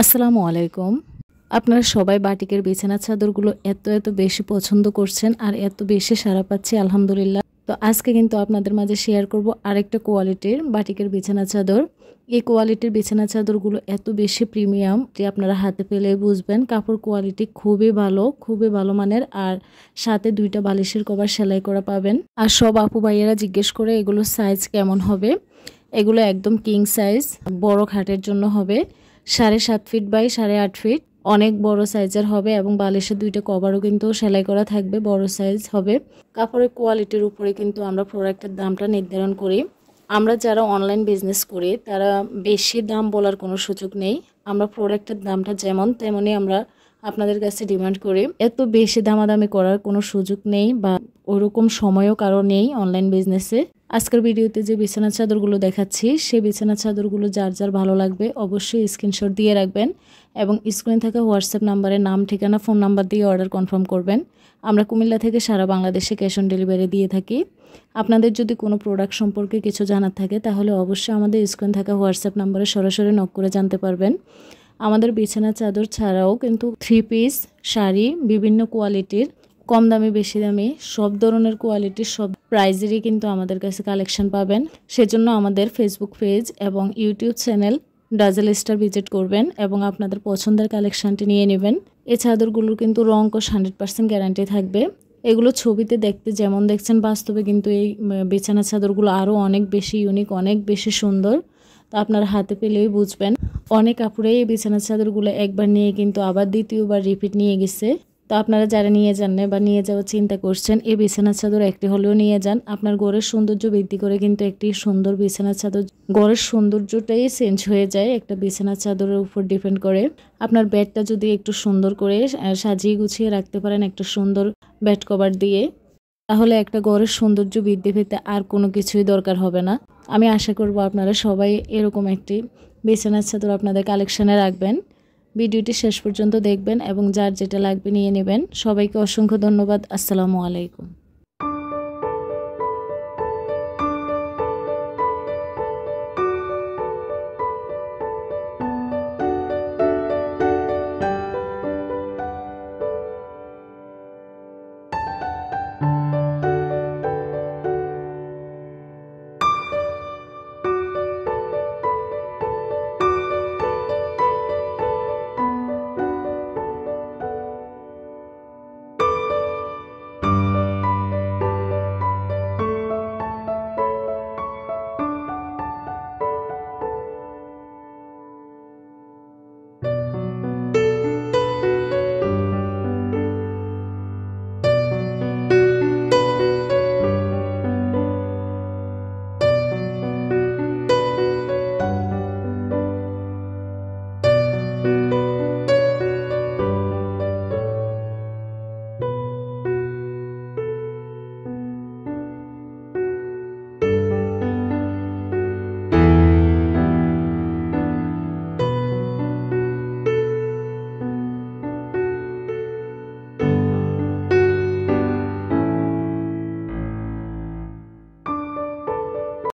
আসসালামু আলাইকুম। আপনারা সবাই বাটিকের বিছানার চাদরগুলো এত বেশি পছন্দ করছেন আর এত বেশি সাড়া পাচ্ছি আলহামদুলিল্লাহ। তো আজকে কিন্তু আপনাদের মাঝে শেয়ার করব আরেকটা কোয়ালিটির বাটিকের বিছানা চাদর। এই কোয়ালিটির বিছানা চাদরগুলো এত বেশি প্রিমিয়াম যে আপনারা হাতে পেলে বুঝবেন। কাপড় কোয়ালিটি খুবই ভালো মানের, আর সাথে 2টা বালিশের কভার সেলাই করা পাবেন। আর সব আপু ভাইয়েরা জিজ্ঞেস করে এগুলো সাইজ কেমন হবে। এগুলো একদম কিং সাইজ, বড় খাটের জন্য হবে। 7.5 ফিট বাই 8.5 ফিট, অনেক বড় সাইজের হবে এবং বালিশের 2টা কভারও কিন্তু সেলাই করা থাকবে, বড় সাইজ হবে। কাপড়ের কোয়ালিটির উপরে কিন্তু আমরা প্রোডাক্টের দামটা নির্ধারণ করি। আমরা যারা অনলাইন বিজনেস করি তারা বেশি দাম বলার কোনো সুযোগ নেই। আমরা প্রোডাক্টের দামটা যেমন তেমনই আমরা আপনাদের কাছে ডিমান্ড করি। এত বেশি দামাদামি করার কোনো সুযোগ নেই বা ওরকম সময়ও কারো নেই অনলাইন বিজনেসে। আজকের ভিডিওতে যে বিছানা চাদরগুলো দেখাচ্ছি সেই বিছানা চাদরগুলো যার ভালো লাগবে অবশ্যই স্ক্রিনশট দিয়ে রাখবেন এবং স্ক্রিনে থাকা হোয়াটসঅ্যাপ নাম্বারে নাম, ঠিকানা, ফোন নাম্বার দিয়ে অর্ডার কনফার্ম করবেন। আমরা কুমিল্লা থেকে সারা বাংলাদেশে ক্যাশ অন ডেলিভারি দিয়ে থাকি। আপনাদের যদি কোনো প্রোডাক্ট সম্পর্কে কিছু জানার থাকে তাহলে অবশ্যই আমাদের স্ক্রিনে থাকা হোয়াটসঅ্যাপ নাম্বারে সরাসরি নক করে জানতে পারবেন। আমাদের বিছানা চাদর ছাড়াও কিন্তু 3 পিস, শাড়ি, বিভিন্ন কোয়ালিটির, কম দামি বেশি দামি সব ধরনের কোয়ালিটির সব প্রাইজেরই কিন্তু আমাদের কাছে কালেকশন পাবেন। সেজন্য আমাদের ফেসবুক পেজ এবং YouTube channel dazzle star visit করবেন এবং আপনাদের পছন্দের কালেকশনটি নিয়ে নেবেন। এই চাদরগুলোর কিন্তু রং কোশ 100% গ্যারান্টি থাকবে। এগুলো ছবিতে দেখতে যেমন দেখছেন, বাস্তবে কিন্তু এই বিছানা চাদরগুলো আরও অনেক বেশি ইউনিক, অনেক বেশি সুন্দর। তো আপনার হাতে পেলেই বুঝবেন। অনেক আপুরাই এই বিছানা চাদরগুলো একবার নিয়ে কিন্তু আবার দ্বিতীয়বার রিপিট নিয়ে গেছে। তো আপনারা যারা নিয়ে যান না বা নিয়ে যাওয়ার চিন্তা করছেন, এই বিছানার চাদর একটি হলেও নিয়ে যান। আপনার ঘরের সৌন্দর্য বৃদ্ধি করে কিন্তু একটি সুন্দর বিছানার চাদর, ঘরের সৌন্দর্যটাই চেঞ্জ হয়ে যায় একটা বিছানার চাদরের উপর ডিপেন্ড করে। আপনার বেডটা যদি একটু সুন্দর করে সাজিয়ে গুছিয়ে রাখতে পারেন একটা সুন্দর বেড কভার দিয়ে, তাহলে একটা ঘরের সৌন্দর্য বৃদ্ধি পেতে আর কোনো কিছুই দরকার হবে না। আমি আশা করব আপনারা সবাই এরকম একটি বিছানার চাদর আপনাদের কালেকশানে রাখবেন। ভিডিওটি শেষ পর্যন্ত দেখবেন এবং যার যেটা লাগবে নিয়ে নেবেন। সবাইকে অসংখ্য ধন্যবাদ। আসসালামু আলাইকুম।